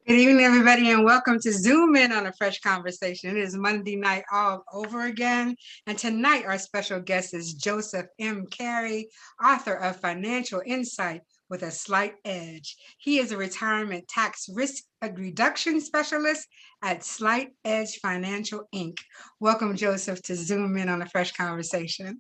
Good evening, everybody, and welcome to Zoom In on a Fresh Conversation. It is Monday night all over again, and tonight our special guest is Joseph M. Carey, author of Financial Insight with a Slight Edge. He is a retirement tax risk reduction specialist at Slight Edge Financial, Inc. Welcome, Joseph, to Zoom In on a Fresh Conversation.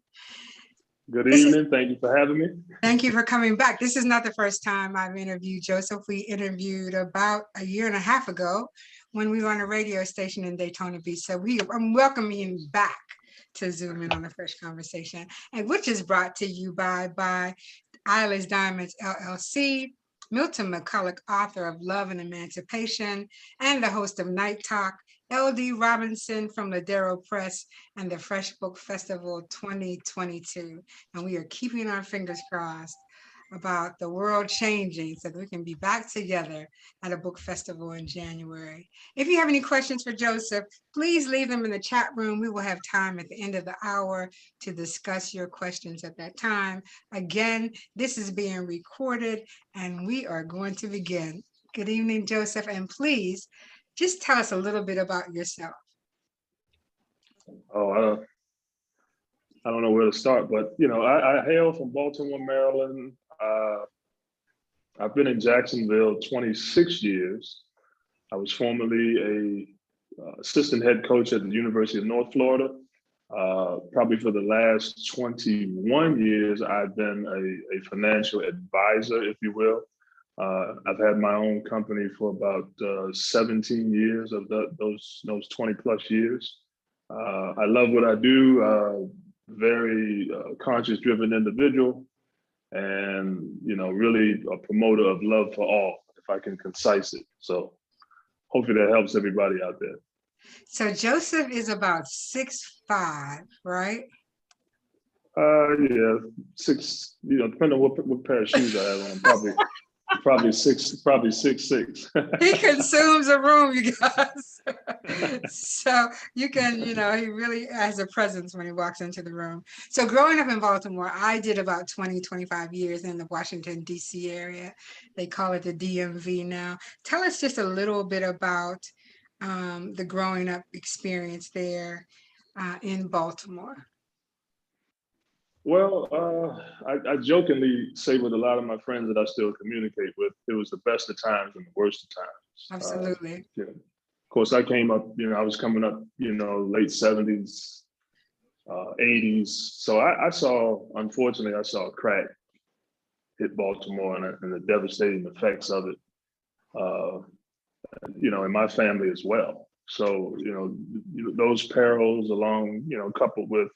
Good evening. Thank you for having me. Thank you for coming back. This is not the first time I've interviewed Joseph. We interviewed about a year and a half ago when we were on a radio station in Daytona Beach. So I'm welcoming you back to Zoom In on a Fresh Conversation, and which is brought to you by Isla's Diamonds LLC, Milton McCulloch, author of Love and Emancipation, and the host of Night Talk, L.D. Robinson from Ladero Press, and the Fresh Book Festival 2022. And we are keeping our fingers crossed about the world changing so that we can be back together at a book festival in January. If you have any questions for Joseph, please leave them in the chat room. We will have time at the end of the hour to discuss your questions at that time. Again, this is being recorded and we are going to begin. Good evening, Joseph, and please just tell us a little bit about yourself. Oh, I don't know where to start, but I hail from Baltimore, Maryland. I've been in Jacksonville 26 years. I was formerly a assistant head coach at the University of North Florida. Probably for the last 21 years, I've been a financial advisor, if you will. I've had my own company for about 17 years of those 20 plus years. I love what I do. Very conscious driven individual, and really a promoter of love for all, if I can concise it. So hopefully that helps everybody out there. So Joseph is about 6'5", right? Yeah, 6, depending on what pair of shoes I have on, probably 6'6". He consumes a room, you guys. So you can, he really has a presence when he walks into the room. So growing up in Baltimore, I did about 25 years in the Washington, D.C. area. They call it the DMV now. Tell us just a little bit about the growing up experience there in Baltimore. Well, I jokingly say with a lot of my friends that I still communicate with, it was the best of times and the worst of times. Absolutely. Of course, I came up, I was coming up, late 70s, 80s. So unfortunately, I saw crack hit Baltimore and the devastating effects of it, in my family as well. So, those perils along, coupled with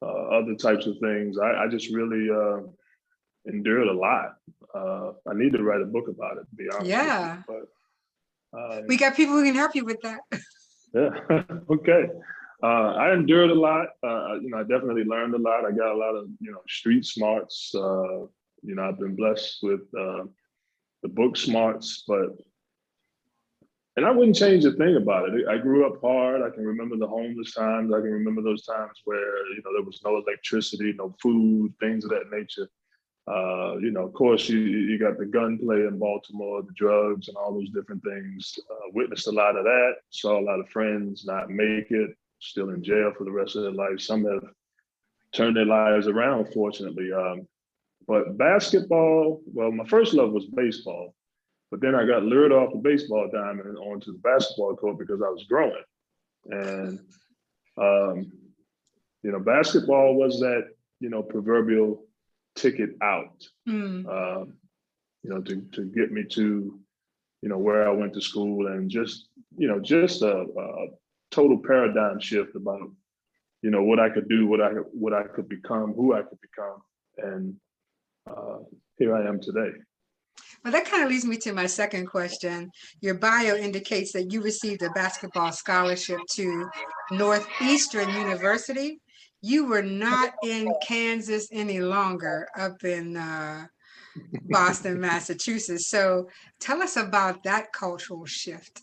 other types of things, I just really endured a lot. I need to write a book about it, to be honest. Yeah. With you, but, we got people who can help you with that. Yeah. Okay. I endured a lot. I definitely learned a lot. I got a lot of street smarts. I've been blessed with the book smarts, and I wouldn't change a thing about it. I grew up hard. I can remember the homeless times. I can remember those times where, there was no electricity, no food, things of that nature. Of course, you got the gunplay in Baltimore, the drugs and all those different things. Witnessed a lot of that, saw a lot of friends not make it, still in jail for the rest of their life. Some have turned their lives around, fortunately. But basketball, well, my first love was baseball. But then I got lured off the baseball diamond and onto the basketball court because I was growing. And, basketball was that, proverbial ticket out, to get me to, where I went to school, and just a total paradigm shift about, what I could do, what I could become, who I could become. And here I am today. Well, that kind of leads me to my second question. Your bio indicates that you received a basketball scholarship to Northeastern University. You were not in Kansas any longer, up in Boston, Massachusetts. So tell us about that cultural shift.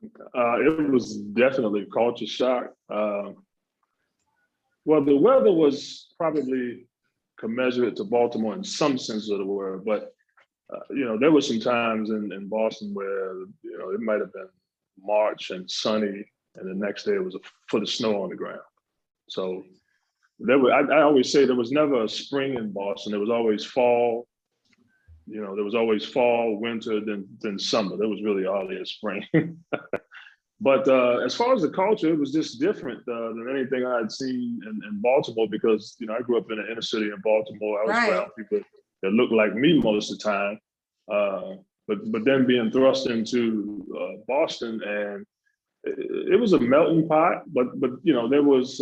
It was definitely a culture shock. Well, the weather was probably commensurate to Baltimore in some sense of the word, but there were some times in Boston where, it might have been March and sunny, and the next day it was a foot of snow on the ground. So I always say there was never a spring in Boston. There was always fall. There was always fall, winter, then summer. There was really hardly a spring. But as far as the culture, it was just different than anything I had seen in Baltimore, because I grew up in the inner city in Baltimore. I was Right. around people that looked like me most of the time. But then being thrust into Boston, and it was a melting pot. But there was.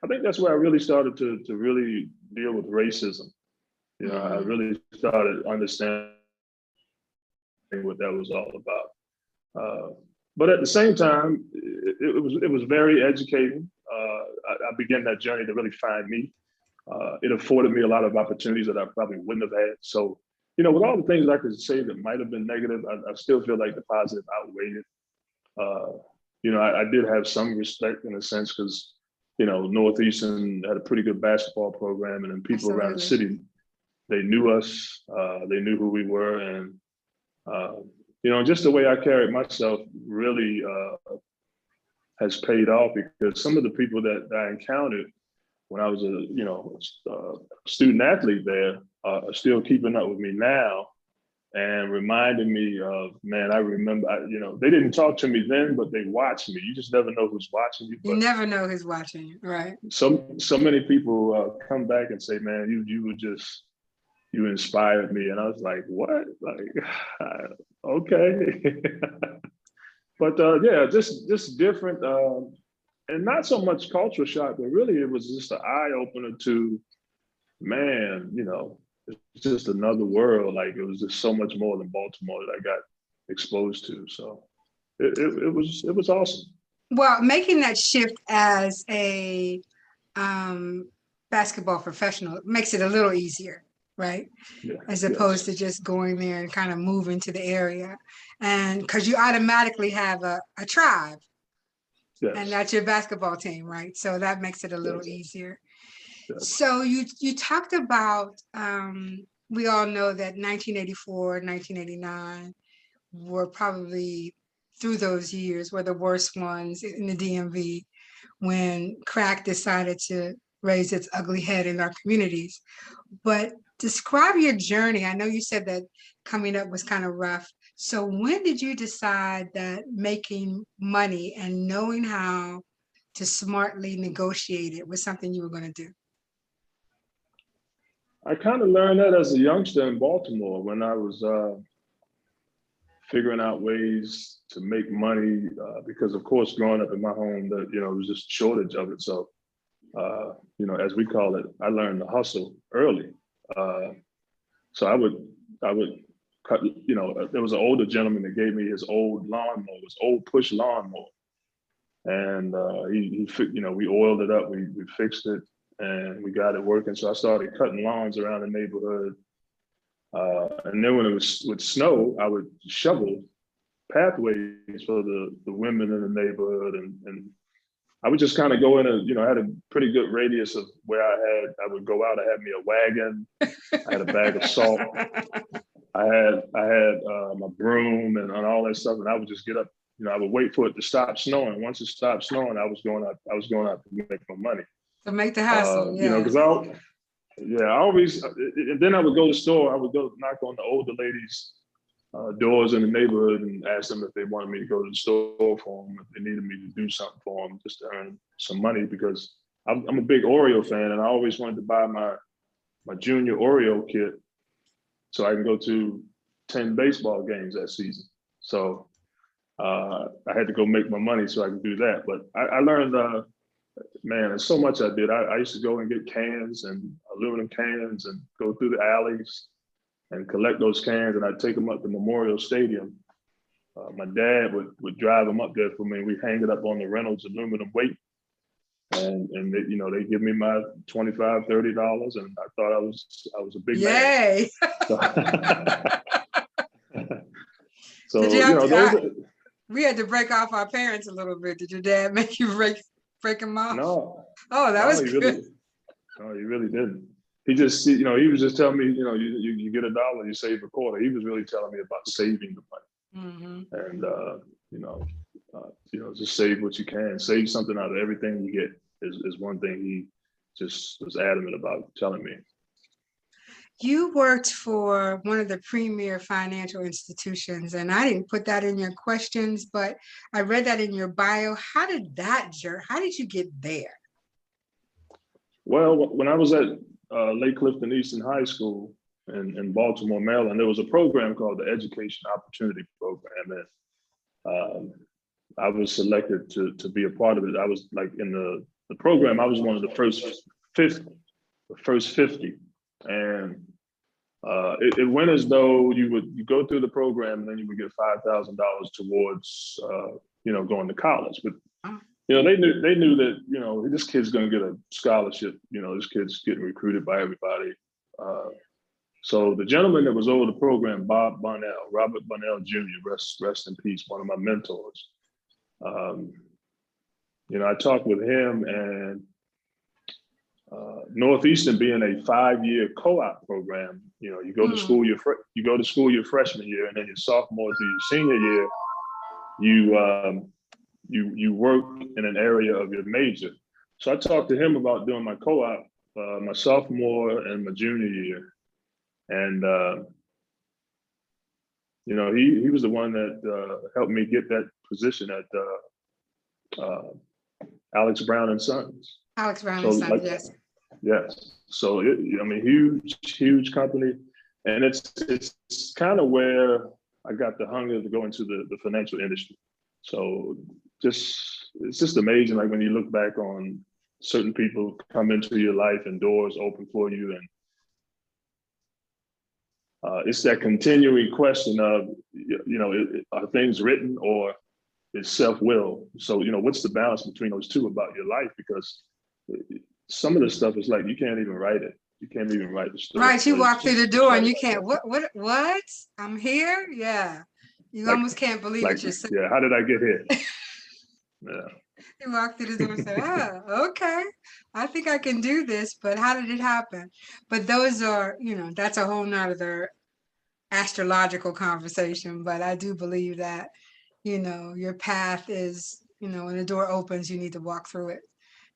I think that's where I really started to really deal with racism. I really started understanding what that was all about. But at the same time, it was very educating. I began that journey to really find me. It afforded me a lot of opportunities that I probably wouldn't have had. So, with all the things that I could say that might have been negative, I still feel like the positive outweighed it. I did have some respect in a sense, because, Northeastern had a pretty good basketball program, and then people around the city, they knew us, they knew who we were, and just the way I carried myself really has paid off, because some of the people that I encountered when I was a student athlete there are still keeping up with me now and reminding me of, man, I remember, they didn't talk to me then, but they watched me. You just never know who's watching you. You never know who's watching you, right? So many people come back and say, man, you inspired me. And I was like, what? Like, okay. But just different, and not so much cultural shock, but really it was just an eye opener to, man, it's just another world. Like, it was just so much more than Baltimore that I got exposed to. So it was awesome. Well, making that shift as a basketball professional makes it a little easier, right? Yeah, as opposed to just going there and kind of moving to the area. And because you automatically have a tribe, and that's your basketball team, right? So that makes it a little easier. So you talked about, we all know that 1984, 1989 were probably, through those years, were the worst ones in the DMV, when crack decided to raise its ugly head in our communities. But describe your journey. I know you said that coming up was kind of rough. So when did you decide that making money and knowing how to smartly negotiate it was something you were going to do? I kind of learned that as a youngster in Baltimore, when I was figuring out ways to make money, because of course, growing up in my home, that there was just a shortage of it. So, as we call it, I learned to hustle early. So I would cut. There was an older gentleman that gave me his old lawnmower, his old push lawnmower, and we oiled it up, we fixed it, and we got it working. So I started cutting lawns around the neighborhood. And then when it would snow, I would shovel pathways for the women in the neighborhood, and I would just kind of go in I had a pretty good radius of where I would go out. I had me a wagon, I had a bag of salt, I had my broom and all that stuff, and I would just get up. I would wait for it to stop snowing. Once it stopped snowing, I was going out to make my money. To make the hustle, because I always, and then I would go to the store. I would go knock on the older ladies' doors in the neighborhood and ask them if they wanted me to go to the store for them, if they needed me to do something for them, just to earn some money, because I'm a big Oreo fan, and I always wanted to buy my junior Oreo kit so I can go to 10 baseball games that season. So I had to go make my money so I could do that. But I learned, man, there's so much I did. I used to go and get cans and aluminum cans and go through the alleys and collect those cans, and I'd take them up to Memorial Stadium. My dad would drive them up there for me, and we hang it up on the Reynolds aluminum weight. And they give me my $25, $30, and I thought I was a big man. So we had to break off our parents a little bit. Did your dad make you break them off? No. Oh, that was good. No, he really didn't. he just, you know, he was just telling me, you know, you get $1, you save a quarter. He was really telling me about saving the money, and you know, just save what you can. Save something out of everything you get is one thing he just was adamant about telling me. You worked for one of the premier financial institutions, and I didn't put that in your questions, but I read that in your bio. How did you get there? Well, when I was at Lake Clifton Eastern High School in Baltimore, Maryland, there was a program called the Education Opportunity Program, and I was selected to be a part of it. I was like in the program. I was one of the first 50, and it went as though you go through the program and then you would get $5,000 towards you know, going to college. But you know, they knew that, you know, this kid's going to get a scholarship. You know, this kid's getting recruited by everybody. So the gentleman that was over the program, Robert Bonnell Jr., rest in peace, one of my mentors. You know, I talked with him, and Northeastern being a 5-year co-op program, you know, you go to school your freshman year, and then your sophomore through your senior year, you work in an area of your major. So I talked to him about doing my co-op my sophomore and my junior year, and you know, he was the one that helped me get that position at Alex Brown and Sons. Alex Brown and Sons, yes. Yes. So I mean, huge company, and it's kind of where I got the hunger to go into the financial industry. So it's just amazing. Like when you look back on certain people come into your life and doors open for you, and it's that continuing question of, you know, are things written or is self-will? So, you know, what's the balance between those two about your life? Because some of the stuff is like, you can't even write it. You can't even write the story. Right, you walk through the door and you can't, what? I'm here? Yeah. You almost can't believe it yourself. Yeah, how did I get here? Yeah. You walk through the door and say, okay, I think I can do this, but how did it happen? But those are, you know, that's a whole nother astrological conversation. But I do believe that, you know, your path is, you know, when the door opens, you need to walk through it,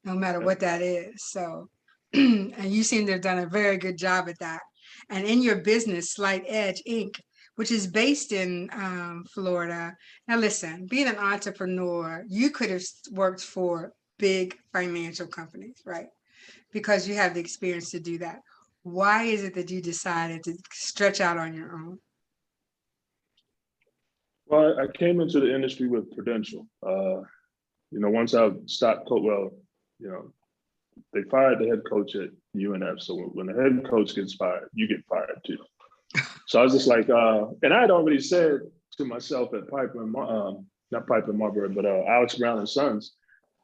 no matter what that is. So, and you seem to have done a very good job at that. And in your business, Slight Edge Inc., which is based in Florida. Now listen, being an entrepreneur, you could have worked for big financial companies, right? Because you have the experience to do that. Why is it that you decided to stretch out on your own? Well, I came into the industry with Prudential. You know, once I stopped, well, you know, they fired the head coach at UNF. So when the head coach gets fired, you get fired too. So I was just like, and I had already said to myself at not Piper Marbury, but Alex Brown and Sons,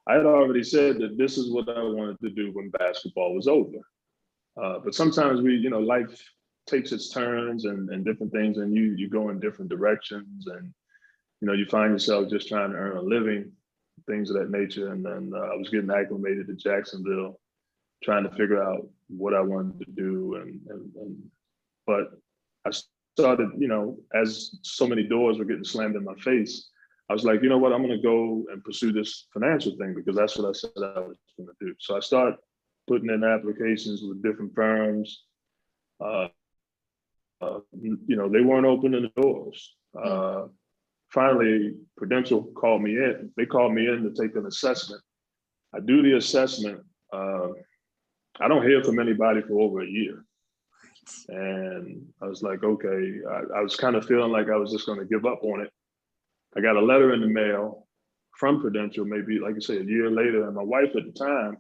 I had already said that this is what I wanted to do when basketball was over. But sometimes you know, life takes its turns and different things, and you go in different directions, and, you know, you find yourself just trying to earn a living, things of that nature. And then I was getting acclimated to Jacksonville, trying to figure out what I wanted to do. But I started, you know, as so many doors were getting slammed in my face, I was like, you know what, I'm going to go and pursue this financial thing, because that's what I said I was going to do. So I started putting in applications with different firms. You know, they weren't opening the doors. Finally, Prudential called me in. They called me in to take an assessment. I do the assessment. I don't hear from anybody for over a year. And I was like, okay, I was kind of feeling like I was just going to give up on it. I got a letter in the mail from Prudential, maybe, like I say, a year later. And my wife at the time,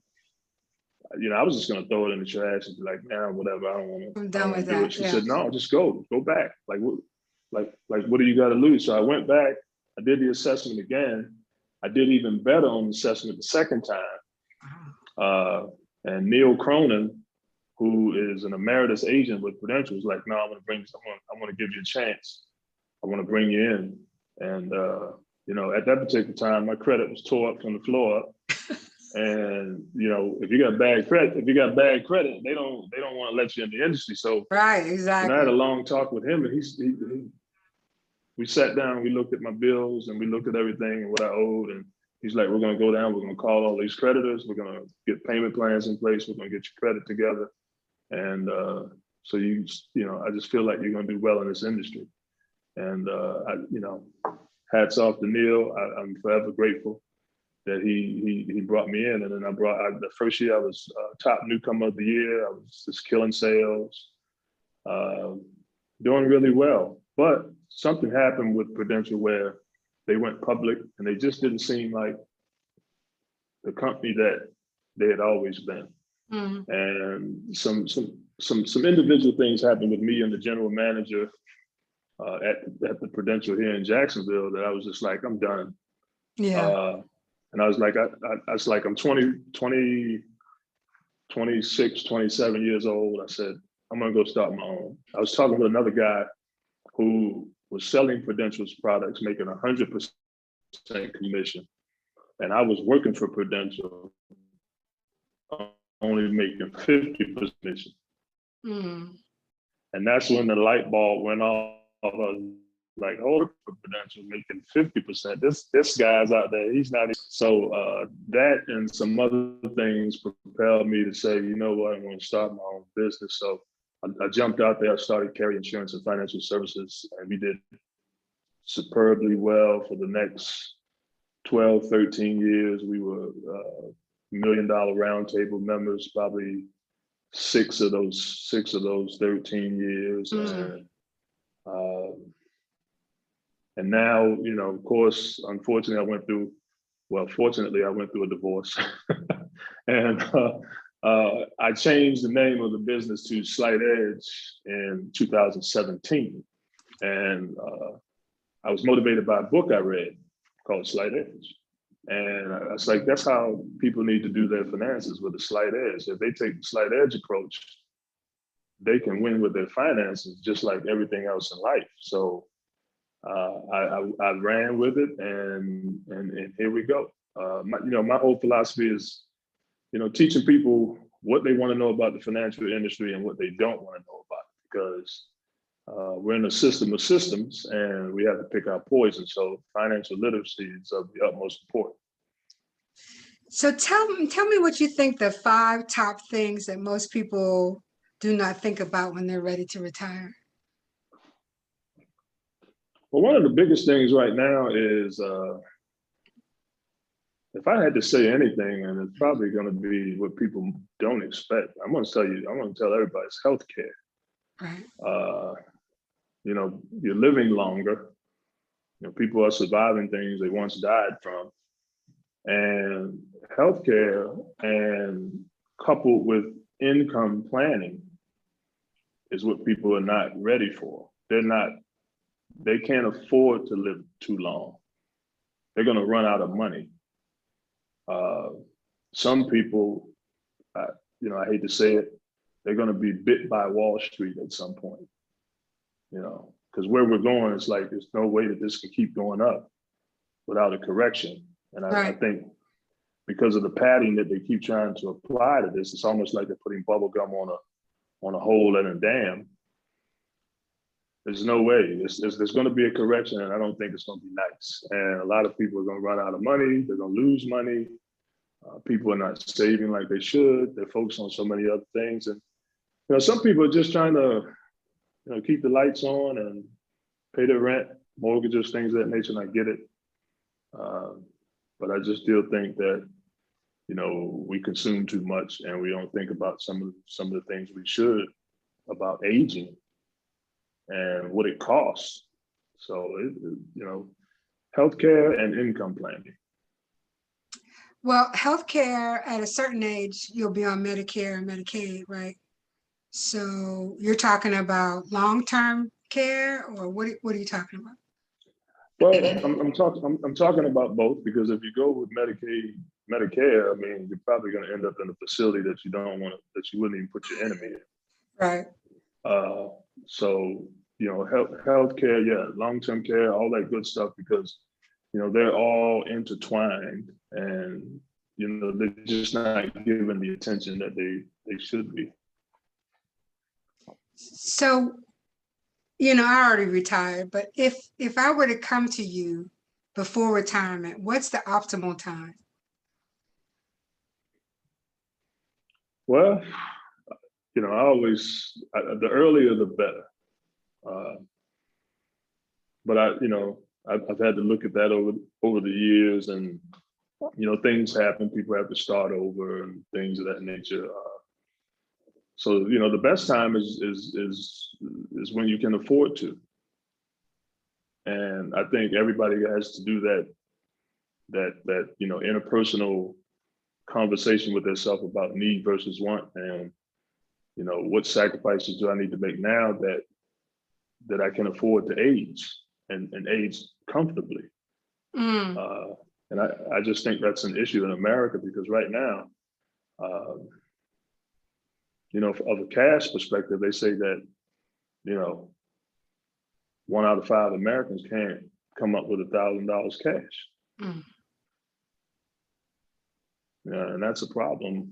you know, I was just going to throw it in the trash and be like, man, whatever, I don't want to. I'm done with that. She said, no, just go back. Like, what do you got to lose? So I went back, I did the assessment again. I did even better on the assessment the second time. And Neil Cronin, who is an emeritus agent with Prudential, was like, no, I'm going to give you a chance. I want to bring you in. And, you know, at that particular time, my credit was tore up from the floor up. And you know, if you got bad credit, they don't want to let you in the industry. So Right, you know, I had a exactly. long talk with him, and we sat down, we looked at my bills, and we looked at everything and what I owed, and he's like, we're gonna go down, we're gonna call all these creditors, we're gonna get payment plans in place, we're gonna get your credit together, and so you know, I just feel like you're gonna do well in this industry, and you know, hats off to Neil. I'm forever grateful that he brought me in, and then the first year I was top newcomer of the year. I was just killing sales, uh, doing really well. But something happened with Prudential where they went public, and they just didn't seem like the company that they had always been. Mm. And some individual things happened with me and the general manager at the Prudential here in Jacksonville that I was just like, I'm done. Yeah. And I was like, I was like, I'm 26, 27 years old. I said, I'm gonna go start my own. I was talking with another guy who was selling Prudential's products, making 100% commission. And I was working for Prudential, only making 50% commission. Mm. And that's when the light bulb went off. I was like, hold for Prudential making 50%. This guy's out there, he's not. So that and some other things propelled me to say, you know what, I'm going to start my own business. So I jumped out there, I started Carey Insurance and Financial Services, and we did superbly well for the next 12, 13 years. We were $1 million roundtable members, probably six of those 13 years. Mm. And now, you know, of course, unfortunately, fortunately, I went through a divorce. And I changed the name of the business to Slight Edge in 2017. And I was motivated by a book I read called Slight Edge. And I was like, that's how people need to do their finances, with a slight edge. If they take the slight edge approach, they can win with their finances, just like everything else in life. So I ran with it, and here we go. My whole philosophy is, you know, teaching people what they want to know about the financial industry and what they don't want to know about it, because we're in a system of systems, and we have to pick our poison. So financial literacy is of the utmost importance. So tell me what you think the 5 top things that most people do not think about when they're ready to retire. Well, one of the biggest things right now is, if I had to say anything, and it's probably going to be what people don't expect, I'm going to tell everybody, it's healthcare. Right. You know, you're living longer. You know, people are surviving things they once died from. And healthcare, and coupled with income planning, is what people are not ready for. They can't afford to live too long. They're going to run out of money. Some people, you know, I hate to say it, they're going to be bit by Wall Street at some point, you know, because where we're going, it's like, there's no way that this can keep going up without a correction. And I think because of the padding that they keep trying to apply to this, it's almost like they're putting bubble gum on a hole in a dam. There's no way. There's going to be a correction, and I don't think it's going to be nice. And a lot of people are going to run out of money. They're going to lose money. People are not saving like they should. They're focused on so many other things. And, you know, some people are just trying to, you know, keep the lights on and pay their rent, mortgages, things of that nature, and I get it. But I just still think that, you know, we consume too much, and we don't think about some of the things we should about aging and what it costs. So, you know, healthcare and income planning. Well, healthcare, at a certain age, you'll be on Medicare and Medicaid, right? So you're talking about long-term care, or what are you talking about? Well, I'm talking about both, because if you go with Medicare, I mean, you're probably going to end up in a facility that you wouldn't even put your enemy in. Right. So, you know, healthcare, yeah, long-term care, all that good stuff, because, you know, they're all intertwined, and they're just not given the attention that they should be. So, I already retired, but if I were to come to you before retirement, what's the optimal time? Well, the earlier the better. But I've had to look at that over the years, and things happen. People have to start over and things of that nature. So the best time is when you can afford to, and I think everybody has to do that interpersonal conversation with themselves about need versus want, and what sacrifices do I need to make now that I can afford to age and age comfortably. And I just think that's an issue in America, because right now, of a cash perspective, they say that, 1 out of 5 Americans can't come up with $1,000 cash. Yeah, and that's a problem.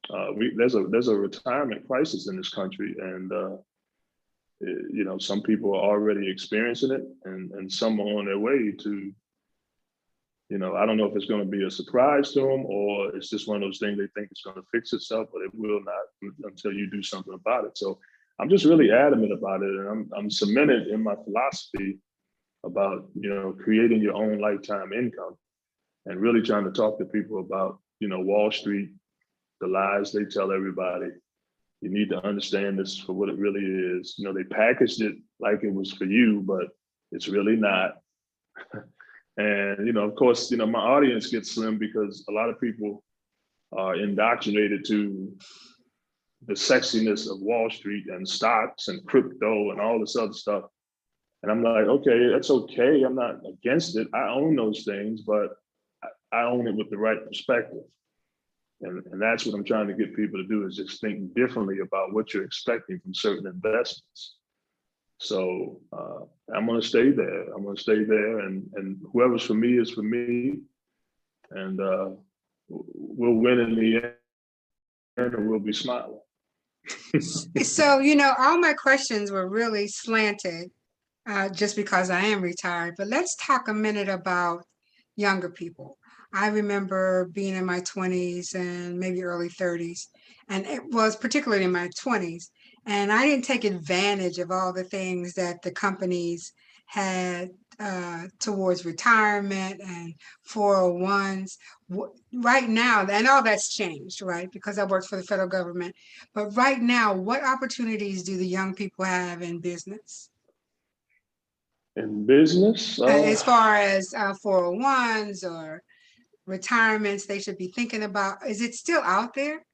There's a retirement crisis in this country, and some people are already experiencing it, and some are on their way to. I don't know if it's going to be a surprise to them, or it's just one of those things they think it's going to fix itself, but it will not until you do something about it. So I'm just really adamant about it, and I'm cemented in my philosophy about creating your own lifetime income, and really trying to talk to people about Wall Street, the lies they tell everybody. You need to understand this for what it really is. They packaged it like it was for you, but it's really not. And of course, my audience gets slim because a lot of people are indoctrinated to the sexiness of Wall Street and stocks and crypto and all this other stuff. And I'm like, okay, that's okay. I'm not against it. I own those things, but I own it with the right perspective. And that's what I'm trying to get people to do, is just think differently about what you're expecting from certain investments. So I'm going to stay there. I'm going to stay there, and whoever's for me is for me. And we'll win in the end, and we'll be smiling. So, all my questions were really slanted just because I am retired. But let's talk a minute about younger people. I remember being in my 20s and maybe early 30s, and it was particularly in my 20s. And I didn't take advantage of all the things that the companies had towards retirement and 401s. Right now, and all that's changed, right? Because I worked for the federal government. But right now, what opportunities do the young people have in business? In business? As far as 401s or retirements they should be thinking about, is it still out there?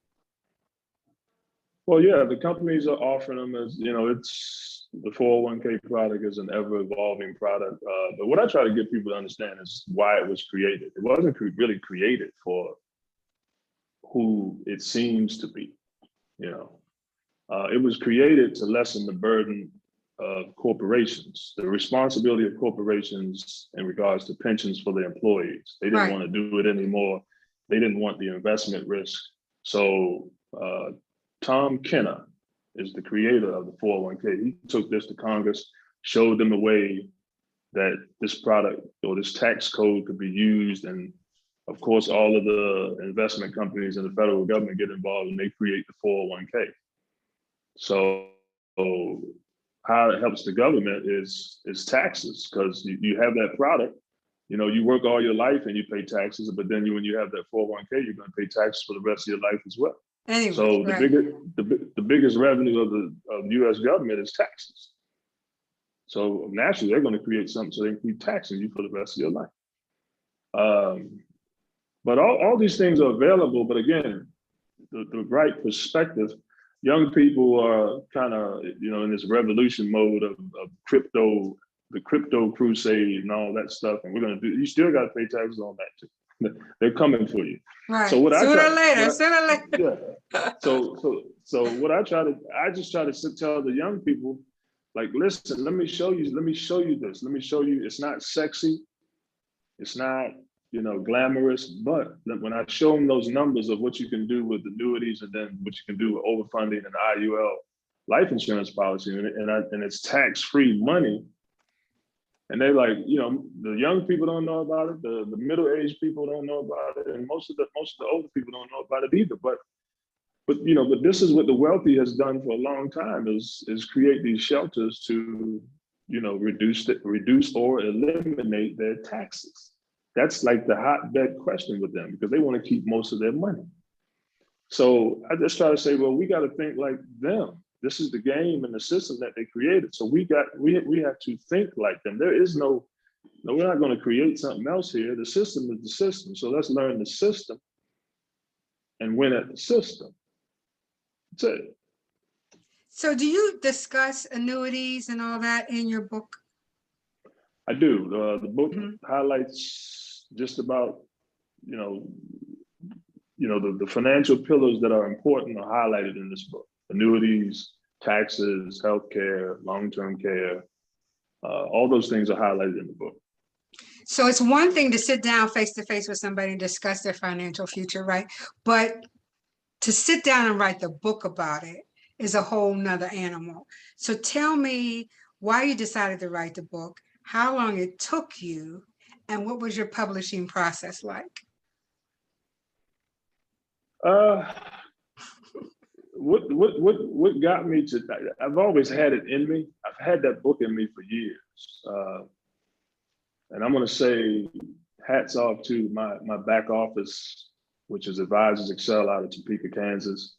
Well, yeah, the companies are offering them as, it's the 401k product is an ever evolving product. But what I try to get people to understand is why it was created. It wasn't really created for who it seems to be, It was created to lessen the burden of corporations, the responsibility of corporations in regards to pensions for their employees. They didn't want to do it anymore. They didn't want the investment risk. So Tom Kenna is the creator of the 401k. He took this to Congress, showed them a way that this product or this tax code could be used. And of course, all of the investment companies and the federal government get involved and they create the 401k. So how it helps the government is taxes, because you have that product, you work all your life and you pay taxes, but then when you have that 401k, you're going to pay taxes for the rest of your life as well. Anyway, so the biggest revenue of the U.S. government is taxes. So naturally, they're going to create something so they can keep taxing you for the rest of your life. But all these things are available. But again, the right perspective. Young people are kind of, in this revolution mode of crypto, the crypto crusade and all that stuff. And we're going to do, you still got to pay taxes on that too. They're coming for you. Right. So sooner or later. Yeah. So what I just try to tell the young people, like, listen, let me show you this. Let me show you it's not sexy. It's not glamorous, but when I show them those numbers of what you can do with annuities and then what you can do with overfunding and IUL life insurance policy, and it's tax-free money, and they're like, the young people don't know about it, the middle-aged people don't know about it, and most of the older people don't know about it either. But this is what the wealthy has done for a long time, is create these shelters to reduce or eliminate their taxes. That's like the hotbed question with them, because they want to keep most of their money. So I just try to say, well, we got to think like them. This is the game and the system that they created. So we have to think like them. There is no, we're not going to create something else here. The system is the system. So let's learn the system and win at the system. That's it. So do you discuss annuities and all that in your book? I do. The book highlights just about, the financial pillars that are important are highlighted in this book. Annuities, taxes, healthcare, long-term care, all those things are highlighted in the book. So it's one thing to sit down face to face with somebody and discuss their financial future, right? But to sit down and write the book about it is a whole nother animal. So tell me why you decided to write the book, how long it took you, and what was your publishing process like? What got me to, I've always had it in me. I've had that book in me for years. And I'm going to say hats off to my back office, which is Advisors Excel out of Topeka, Kansas.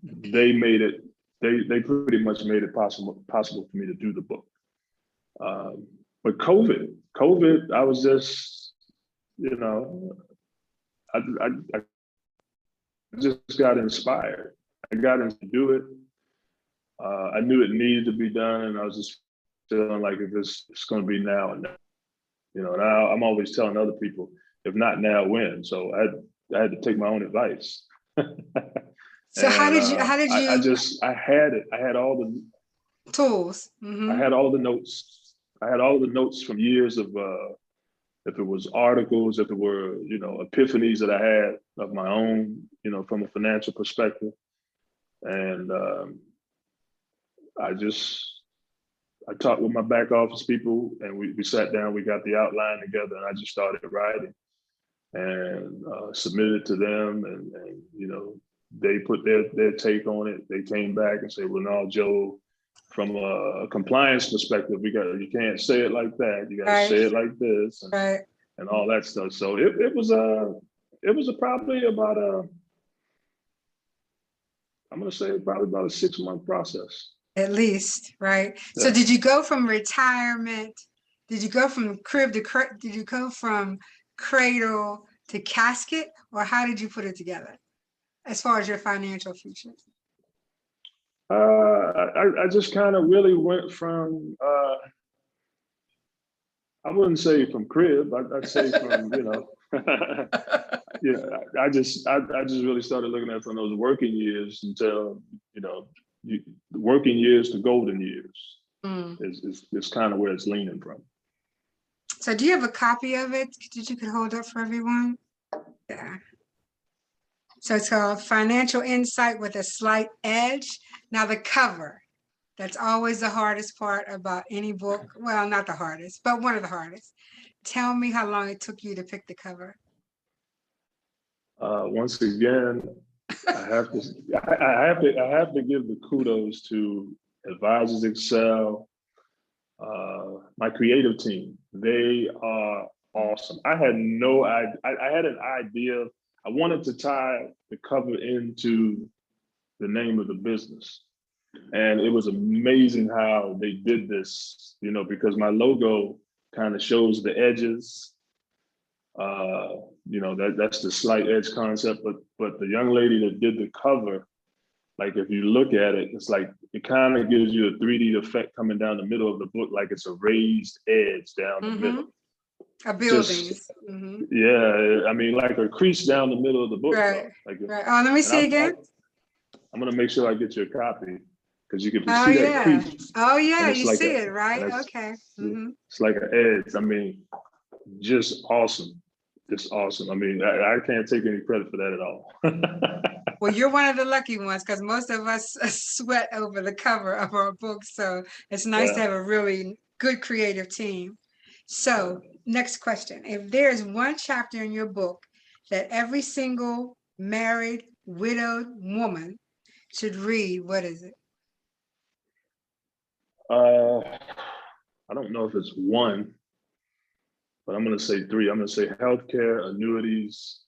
They made it, they pretty much made it possible for me to do the book. But COVID, I was just, I just got inspired. I got to do it. I knew it needed to be done, and I was just feeling like if it's going to be now and now. Now I'm always telling other people, if not now, when? So I had to take my own advice. So and, how did you? I had it. I had all the tools. I had all the notes. I had all the notes from years of, if it was articles, if it were, epiphanies that I had of my own, from a financial perspective. And I talked with my back office people, and we sat down, we got the outline together, and I just started writing and submitted to them. And they put their take on it. They came back and said, well, no, Joe, from a compliance perspective, you can't say it like that. You got to say it like this, and all that stuff. So it was probably about I'm going to say probably about a 6-month process. At least, right? Yeah. So did you go from retirement? Did you go from crib to did you go from cradle to casket, or how did you put it together as far as your financial future? I just kind of really went from, I wouldn't say from crib, I'd say from, yeah, I just really started looking at from those working years until, the working years to golden years is kind of where it's leaning from. So do you have a copy of it that you could hold up for everyone? Yeah. So it's called Financial Insight with a Slight Edge. Now the cover, that's always the hardest part about any book. Well, not the hardest, but one of the hardest. Tell me how long it took you to pick the cover. Once again, I have to give the kudos to Advisors Excel, my creative team. They are awesome. I had no idea. I had an idea. I wanted to tie the cover into the name of the business. And it was amazing how they did this, because my logo kind of shows the edges. That's the slight edge concept, but the young lady that did the cover, like if you look at it, it's like it kind of gives you a 3D effect coming down the middle of the book, like it's a raised edge down the middle. A building. Yeah, I mean, like a crease down the middle of the book. Right. Right. Oh, let me see again. I'm gonna make sure I get you a copy because you can see that crease. Oh yeah, you see it, right? Okay. It's like an edge. I mean, just awesome. Just awesome. I mean, I can't take any credit for that at all. Well, you're one of the lucky ones because most of us sweat over the cover of our books. So it's nice to Yeah. have a really good creative team. So next question. If there's one chapter in your book that every single married, widowed woman should read, what is it? I don't know if it's one, but I'm going to say three. I'm going to say healthcare, annuities,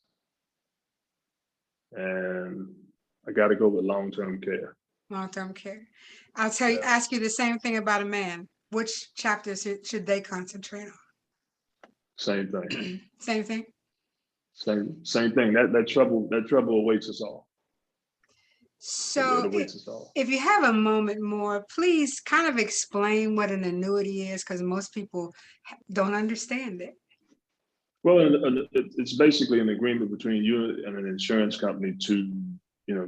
and I got to go with long-term care. Long-term care. I'll tell you, Yeah. ask you the same thing about a man. Which chapters should they concentrate on? Same thing. Same thing. Same thing. That trouble awaits us all. So It awaits us all. if you have a moment more, please kind of explain what an annuity is, because most people don't understand it. Well, it's basically an agreement between you and an insurance company to,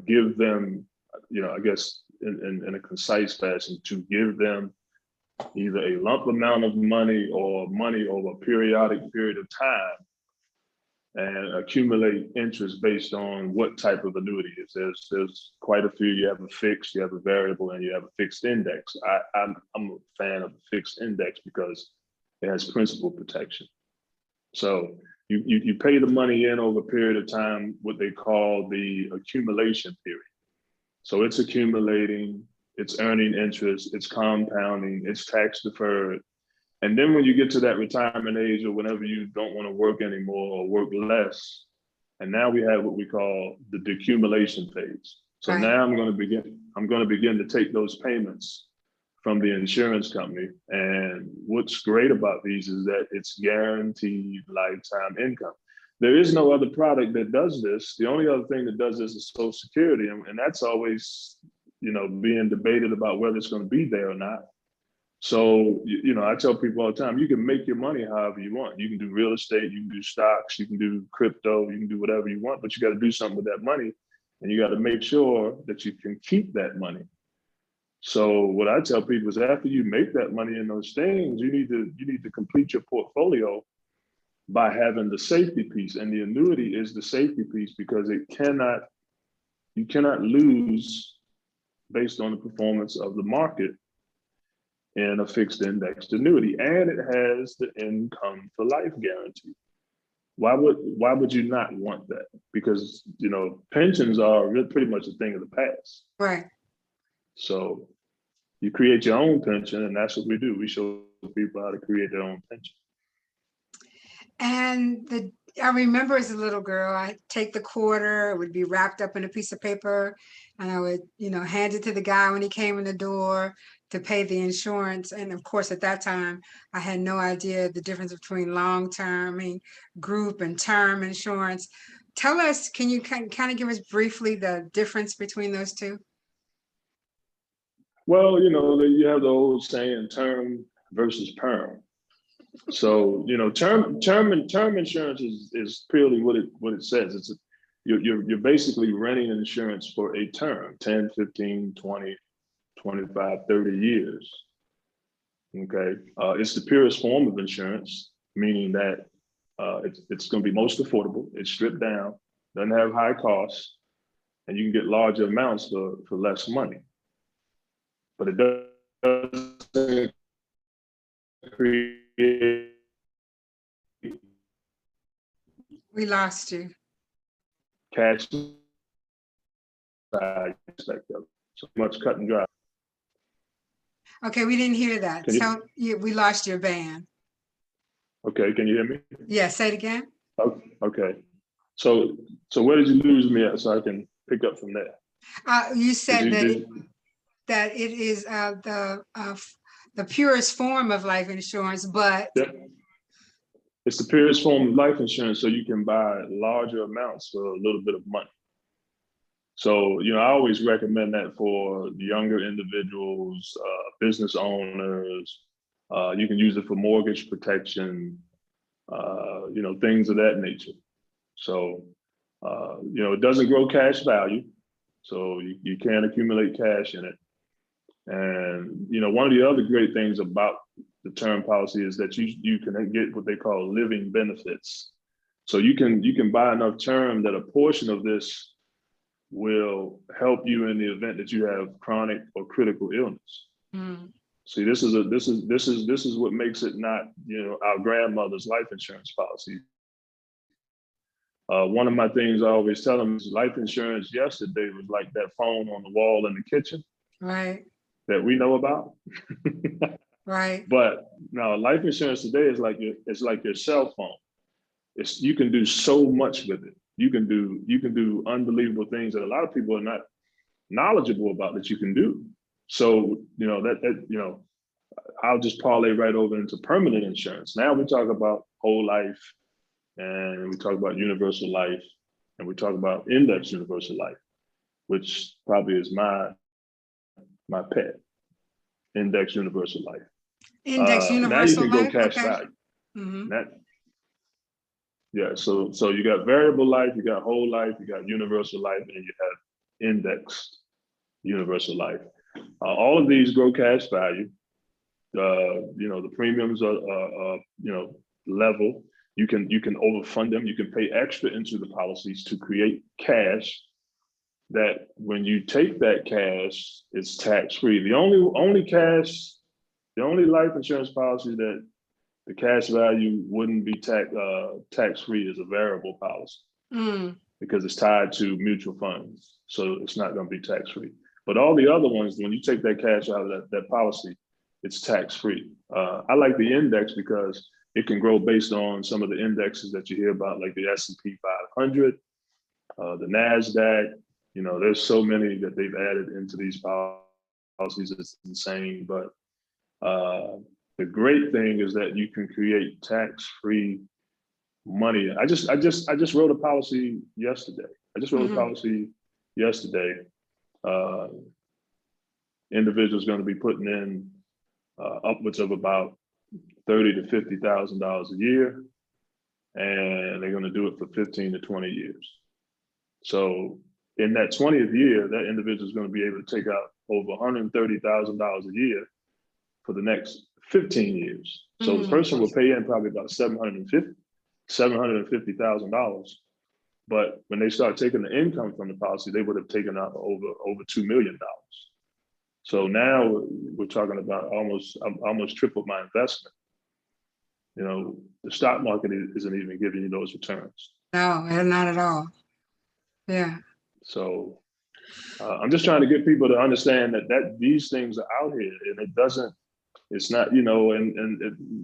give them, I guess in a concise fashion, to give them either a lump amount of money or money over a periodic period of time and accumulate interest based on what type of annuity it is. There's quite a few. You have a fixed, you have a variable, and you have a fixed index. I'm a fan of the fixed index because it has principal protection. So you pay the money in over a period of time, what they call the accumulation period. So it's accumulating, it's earning interest, it's compounding, it's tax deferred. And then when you get to that retirement age or whenever you don't want to work anymore or work less, and now we have what we call the decumulation phase. So Right. now I'm going to begin to take those payments from the insurance company. And what's great about these is that it's guaranteed lifetime income. There is no other product that does this. The only other thing that does this is Social Security. And that's always, being debated about whether it's going to be there or not. So, I tell people all the time, you can make your money however you want. You can do real estate, you can do stocks, you can do crypto, you can do whatever you want, but you got to do something with that money. And you got to make sure that you can keep that money. So what I tell people is after you make that money in those things, you need to complete your portfolio by having the safety piece. And the annuity is the safety piece because you cannot lose based on the performance of the market in a fixed indexed annuity. And it has the income for life guarantee. Why would you not want that? Because, pensions are pretty much a thing of the past. Right. So you create your own pension, and that's what we do. We show people how to create their own pension. And I remember as a little girl, I'd take the quarter, it would be wrapped up in a piece of paper, and I would, hand it to the guy when he came in the door to pay the insurance. And of course, at that time, I had no idea the difference between long-term, group and term insurance. Tell us, can you kind of give us briefly the difference between those two? Well, you have the old saying, term versus perm. So, term insurance is purely what it says. You're basically renting insurance for a term, 10, 15, 20, 25, 30 years. Okay. It's the purest form of insurance, meaning that it's going to be most affordable. It's stripped down, doesn't have high costs, and you can get larger amounts for less money. But it doesn't create. We lost you. Cash aspect of it. So much cut and dry. Okay, we didn't hear that. We lost your band. Okay, can you hear me? Yeah, say it again. Okay. So where did you lose me at so I can pick up from there? You said that it is the purest form of life insurance, but Yep. It's the purest form of life insurance, so you can buy larger amounts for a little bit of money. So, I always recommend that for younger individuals, business owners. You can use it for mortgage protection, things of that nature. So, it doesn't grow cash value, so you can accumulate cash in it. And, one of the other great things about the term policy is that you can get what they call living benefits. So you can buy enough term that a portion of this will help you in the event that you have chronic or critical illness. Mm. See, this is what makes it not, our grandmother's life insurance policy. One of my things I always tell them is life insurance yesterday was like that phone on the wall in the kitchen, right? That we know about, right? But now life insurance today is like your cell phone. You can do so much with it. You can do unbelievable things that a lot of people are not knowledgeable about that you can do. So I'll just parlay right over into permanent insurance. Now we talk about whole life, and we talk about universal life, and we talk about index universal life, which probably is my pet, index universal life. Index universal now you can life? go cash okay. value. Mm-hmm. So you got variable life, you got whole life, you got universal life, and you have indexed universal life. All of these grow cash value. The premiums are level. You can overfund them. You can pay extra into the policies to create cash that when you take that cash, it's tax-free. The only life insurance policy that the cash value wouldn't be tax-free is a variable policy because it's tied to mutual funds. So it's not going to be tax-free. But all the other ones, when you take that cash out of that policy, it's tax-free. I like the index because it can grow based on some of the indexes that you hear about, like the S&P 500, the NASDAQ. There's so many that they've added into these policies. It's insane. But the great thing is that you can create tax-free money. I just wrote a policy yesterday. Individuals going to be putting in upwards of about $30,000 to $50,000 a year, and they're going to do it for 15 to 20 years. So in that 20th year, that individual is going to be able to take out over $130,000 a year for the next 15 years. So the person will pay in probably about $750,000. But when they start taking the income from the policy, they would have taken out over $2 million. So now we're talking about almost tripled my investment. The stock market isn't even giving you those returns. No, not at all. Yeah. So I'm just trying to get people to understand that these things are out here, and it's not,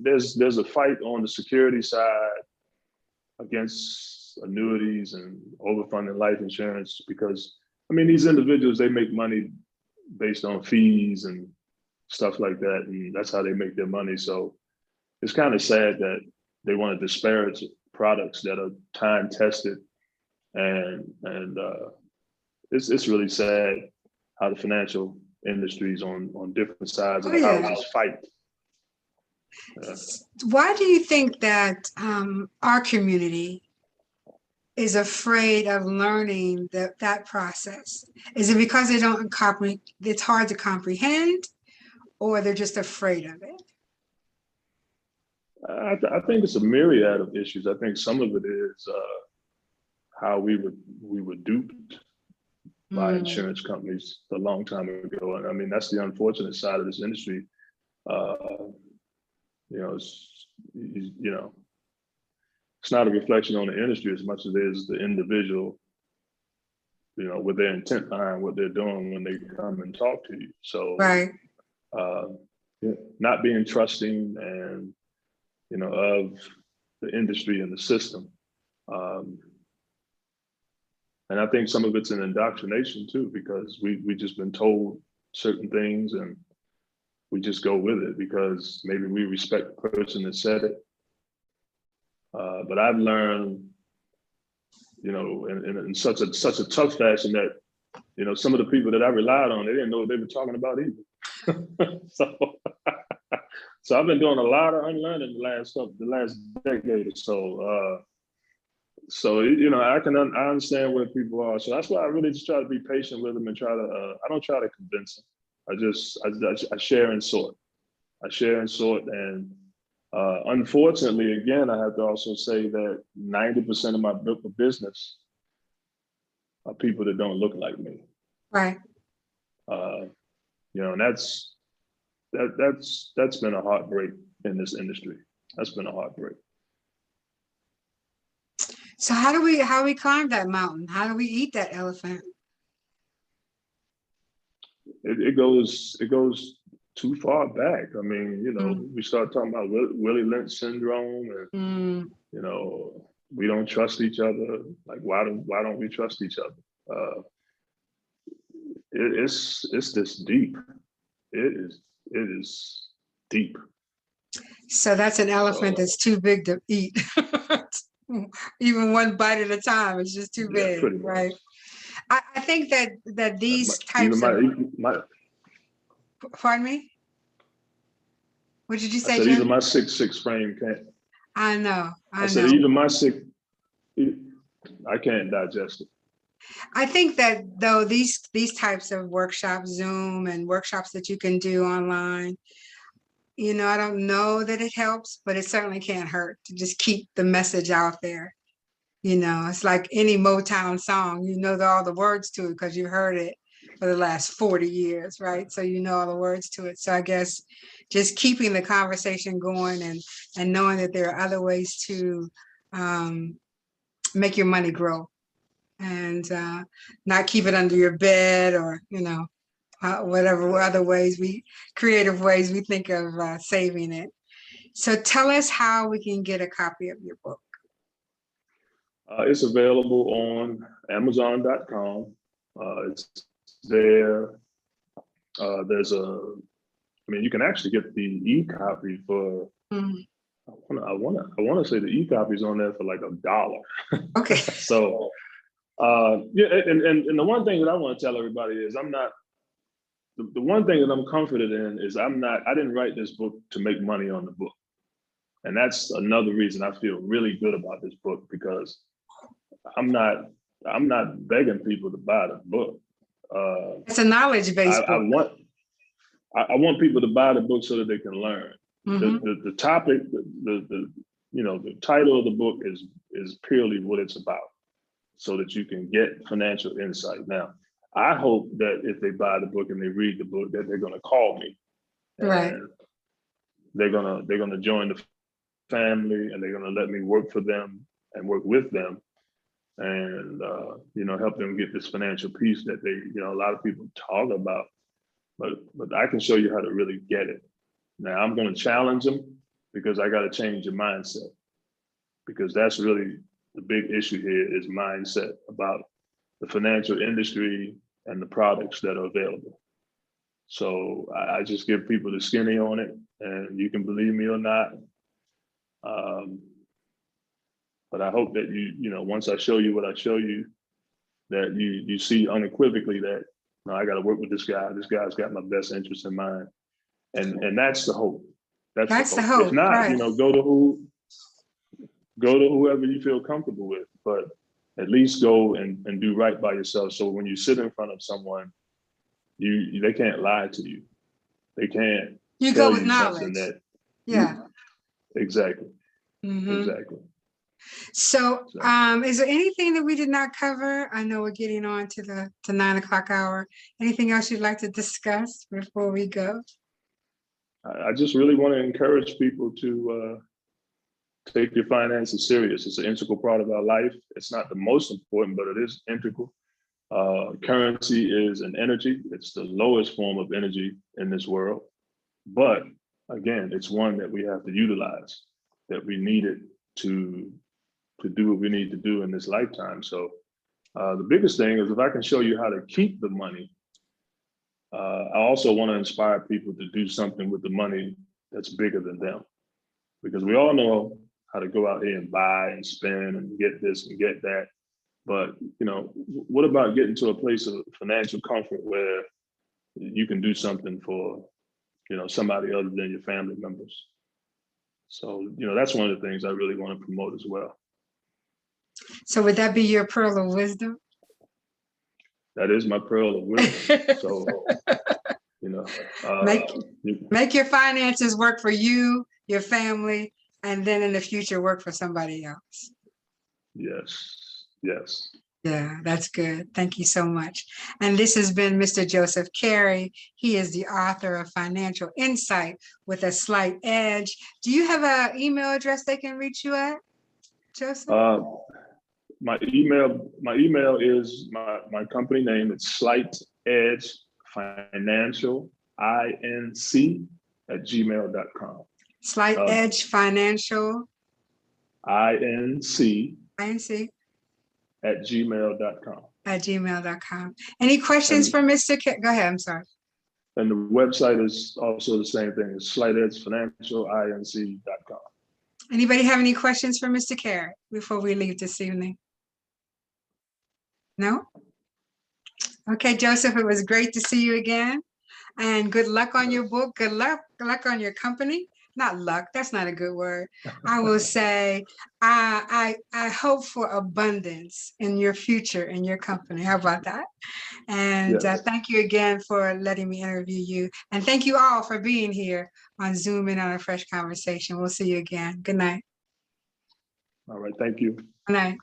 there's a fight on the security side against annuities and overfunding life insurance because, these individuals, they make money based on fees and stuff like that, and that's how they make their money. So it's kind of sad that they want to disparage products that are time tested, and it's really sad how the financial industries on different sides of the houses fight. Why do you think that our community is afraid of learning that process? Is it because they don't it's hard to comprehend, or they're just afraid of it? I think it's a myriad of issues. I think some of it is how we were duped by insurance companies a long time ago. And that's the unfortunate side of this industry. It's not a reflection on the industry as much as it is the individual, with their intent behind what they're doing when they come and talk to you. So, right. Not being trusting and, of the industry and the system. And I think some of it's an indoctrination too, because we just been told certain things and we just go with it because maybe we respect the person that said it. But I've learned, in such a tough fashion that, some of the people that I relied on, they didn't know what they were talking about either. So I've been doing a lot of unlearning the last decade or so. I understand where people are. So that's why I really just try to be patient with them and I don't try to convince them. I share and sort. I share and sort. And unfortunately, again, I have to also say that 90% of my book of business are people that don't look like me. Right. You know, and that's been a heartbreak in this industry. That's been a heartbreak. So how do we climb that mountain? How do we eat that elephant? It goes too far back. I mean, you know, we start talking about Willie Lynch syndrome, and you know, we don't trust each other. Like, why don't we trust each other? It's this deep. It is deep. So that's an elephant that's too big to eat. Even one bite at a time, it's just too big, right? I think that these types of, pardon me? What did you say, I said, Jim? even my 6'6" frame can't. I know. I said, even my I can't digest it. I think that though these types of workshops, Zoom and workshops that you can do online, you know, I don't know that it helps, but it certainly can't hurt to just keep the message out there. You know, it's like any Motown song, you know all the words to it because you heard it for the last 40 years, right? So you know all the words to it. So I guess just keeping the conversation going and knowing that there are other ways to make your money grow, and not keep it under your bed, or, you know, whatever other ways creative ways we think of saving it. So tell us how we can get a copy of your book. It's available on Amazon.com. It's there. You can actually get the e-copy for, I want to say the e-copy's on there for like $1. Okay. So, yeah, and the one thing that I want to tell everybody is the one thing that I'm comforted in is I didn't write this book to make money on the book. And that's another reason I feel really good about this book, because I'm not begging people to buy the book. It's a knowledge-based book. I want people to buy the book so that they can learn. The topic, the title of the book is purely what it's about, so that you can get financial insight. Now, I hope that if they buy the book and they read the book, that they're going to call me, right? They're gonna join the family, and they're going to let me work for them and work with them, and help them get this financial piece that a lot of people talk about, but I can show you how to really get it. Now, I'm going to challenge them, because I got to change your mindset, because that's really the big issue here, is mindset about the financial industry and the products that are available. So I just give people the skinny on it, and you can believe me or not. But I hope that once I show you what I show you, that you see unequivocally that, I got to work with this guy. This guy's got my best interest in mind, and that's the hope. That's the hope. If not, right. Go to whoever you feel comfortable with, but at least go and do right by yourself. So when you sit in front of someone, they can't lie to you. They can't. You go with knowledge. Exactly. Exactly. So, is there anything that we did not cover? I know we're getting on to the 9 o'clock hour. Anything else you'd like to discuss before we go? I just really want to encourage people to take your finances serious. It's an integral part of our life. It's not the most important, but it is integral. Currency is an energy. It's the lowest form of energy in this world. But again, it's one that we have to utilize, that we need it to do what we need to do in this lifetime. So the biggest thing is, if I can show you how to keep the money, I also want to inspire people to do something with the money that's bigger than them, because we all know how to go out here and buy and spend and get this and get that. But, what about getting to a place of financial comfort where you can do something for, somebody other than your family members? So, that's one of the things I really want to promote as well. So would that be your pearl of wisdom? That is my pearl of wisdom. So, know, Make you- make your finances work for you, your family, and then in the future work for somebody else. yes, yes. Yeah, that's good. Thank you so much. And this has been Mr. Joseph Carey. He is the author of Financial Insight with a Slight Edge. Do you have an email address they can reach you at, Joseph? My email is my company name. It's Slight Edge Financial, INC@gmail.com. Slight Edge Financial, INC INC @gmail.com. @gmail.com. Any questions And, for Mr. Carey? Go ahead, I'm sorry. and the website is also the same thing. It's Slight Edge Financial, INC.com. Anybody have any questions for Mr. Carey before we leave this evening? No? Okay, Joseph, it was great to see you again. And good luck on your book. Good luck on your company. Not luck, that's not a good word. I will say, I hope for abundance in your future, in your company. How about that? And Yes. thank you again for letting me interview you. And thank you all for being here on Zoom In On A F.R.E.S.H conversation. We'll see you again. Good night. All right. Thank you. Good night.